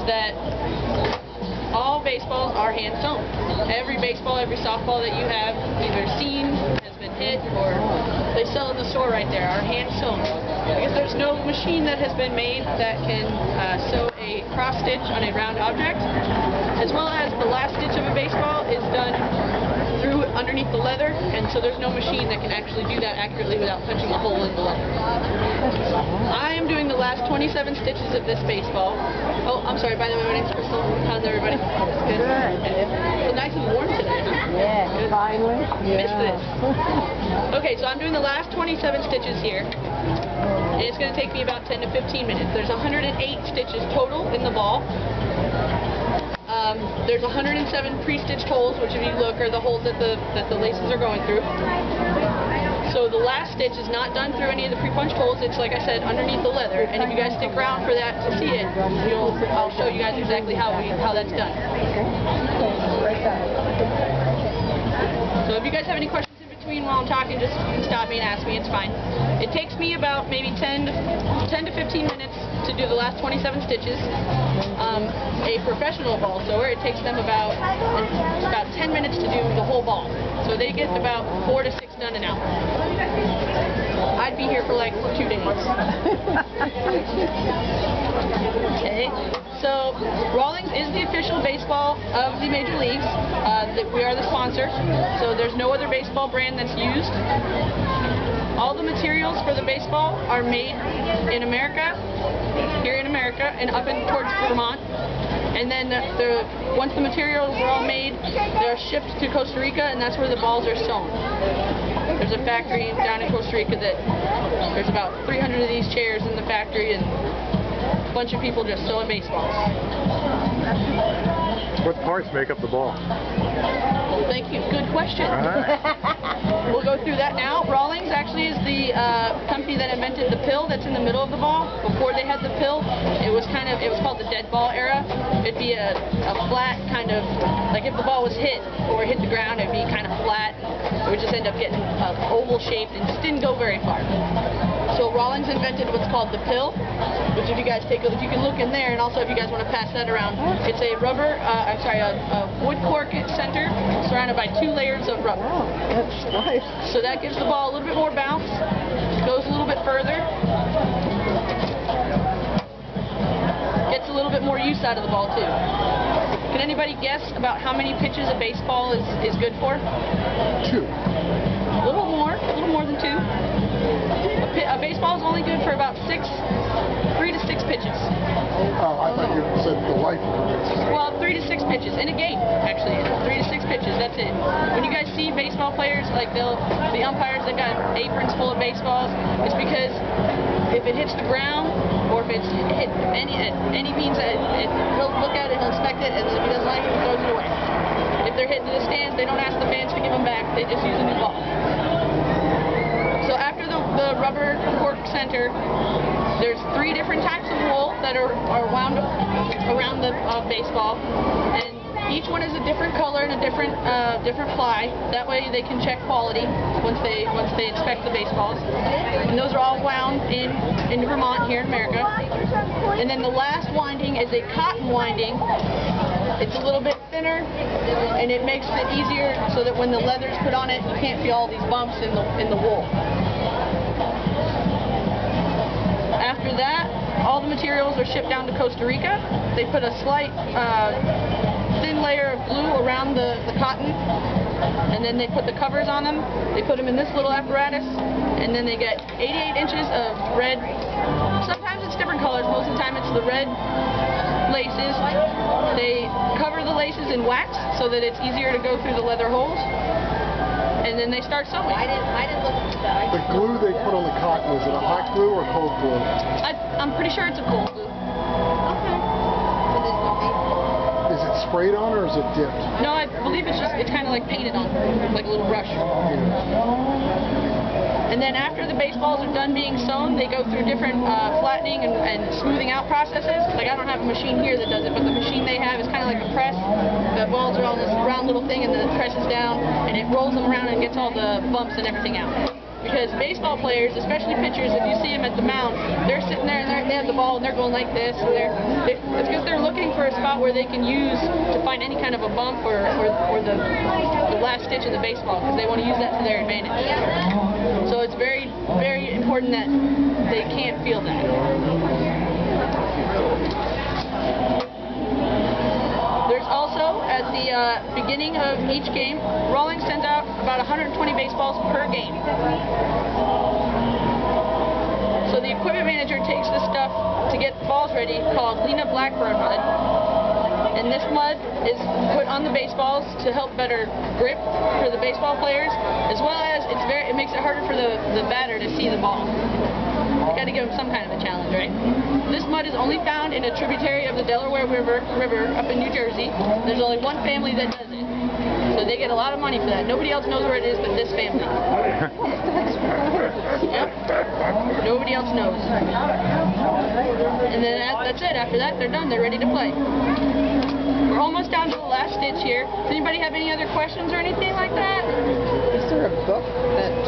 that all baseballs are hand sewn. Every baseball, every softball that you have either seen, has been hit, or they sell in the store right there are hand sewn. Because there's no machine that has been made that can sew a cross stitch on a round object, as well as the last stitch of a baseball is done through underneath the leather, and so there's no machine that can actually do that accurately without punching a hole in the leather. I am doing the last 27 stitches of this baseball. Oh, I'm sorry, by the way, my name's Crystal. How's everybody? Good. It's nice and warm today, huh? Yeah, good. Finally. Yeah. Missed this. Okay, so I'm doing the last 27 stitches here, and it's going to take me about 10 to 15 minutes. There's 108 stitches total in the ball. There's 107 pre-stitched holes, which if you look are the holes that the laces are going through. So the last stitch is not done through any of the pre-punched holes. It's, like I said, underneath the leather. And if you guys stick around for that to see it, I'll show you guys exactly how that's done. So if you guys have any questions in between while I'm talking, just stop me and ask me. It's fine. It takes me about maybe 10 to 15 minutes to do the last 27 stitches. A professional ball sewer, it takes them about 10 minutes to do the whole ball. So they get about 4 to 6 done an hour. I'd be here for like 2 days. Okay, so Rawlings is the official baseball of the major leagues. We are the sponsor, so there's no other baseball brand that's used. All the materials for the baseball are made in America, here in America, and up in towards Vermont. And then once the materials are all made, they're shipped to Costa Rica, and that's where the balls are sewn. There's a factory down in Costa Rica that there's about 300 of these chairs in the factory, and a bunch of people just sewing baseballs. What parts make up the ball? Thank you. Good question. We'll go through that now. Rawlings actually is the company that invented the pill that's in the middle of the ball. Before they had the pill, it was called the dead ball era. It'd be a flat kind of, like if the ball was hit or hit the ground, it'd be kind of flat. It would just end up getting oval shaped and just didn't go very far. So Rawlings invented what's called the pill, which if you guys take a look, you can look in there, and also if you guys want to pass that around, it's a a wood cork center surrounded by 2 layers of rubber. That's nice. So that gives the ball a little bit more bounce, goes a little bit further, gets a little bit more use out of the ball too. Can anybody guess about how many pitches a baseball is good for? 2. A little more than 2. A baseball is only good for about 3 to 6 pitches. Oh, I thought you said the life of it. Well, 3 to 6 pitches in a game, actually. 3 to 6 pitches, that's it. When you guys see baseball players, like the umpires that got aprons full of baseballs, it's because if it hits the ground, or if it's hit any means, he'll look at it, he'll inspect it, and if he doesn't like it, he throws it away. If they're hitting the stands, they don't ask the fans to give them back, they just use a new ball. So after the rubber cork center, there's 3 different types of wool that are wound around the baseball, and each one is a different color and a different ply. That way they can check quality once they inspect the baseballs. And those are all wound in Vermont here in America. And then the last winding is a cotton winding. It's a little bit thinner, and it makes it easier so that when the leather's put on it, you can't feel all these bumps in the wool. After that, all the materials are shipped down to Costa Rica. They put a slight thin layer of glue around the cotton, and then they put the covers on them. They put them in this little apparatus, and then they get 88 inches of red. Sometimes it's different colors. Most of the time it's the red laces. They cover the laces in wax so that it's easier to go through the leather holes. And then they start sewing. I didn't look at that. The glue they put on the cotton, is it a hot glue or cold glue? I'm pretty sure it's a cold glue. Okay. Is it sprayed on or is it dipped? No, I believe it's kind of like painted on, like a little brush. And then after the baseballs are done being sewn, they go through different flattening and smoothing out processes. Like I don't have a machine here that does it, but the machine they have is kind of like a press. The balls are on this round little thing, and then it presses down, and it rolls them around and gets all the bumps and everything out. Because baseball players, especially pitchers, if you see them at the mound, they're sitting there and they have the ball and they're going like this. And it's because they're looking for where they can use to find any kind of a bump or the last stitch of the baseball, because they want to use that to their advantage. So it's very, very important that they can't feel that. There's also, at the beginning of each game, Rawlings sends out about 120 baseballs per game. So the equipment manager takes the stuff to get balls ready called Lena Blackburn mud. And this mud is put on the baseballs to help better grip for the baseball players, as well as it makes it harder for the batter to see the ball. You got to give them some kind of a challenge, right? This mud is only found in a tributary of the Delaware River up in New Jersey. There's only one family that does it. So they get a lot of money for that. Nobody else knows where it is but this family. Yep. Nobody else knows. And then that's it. After that, they're done. They're ready to play. We're almost down to the last stitch here. Does anybody have any other questions or anything like that? Is there a book that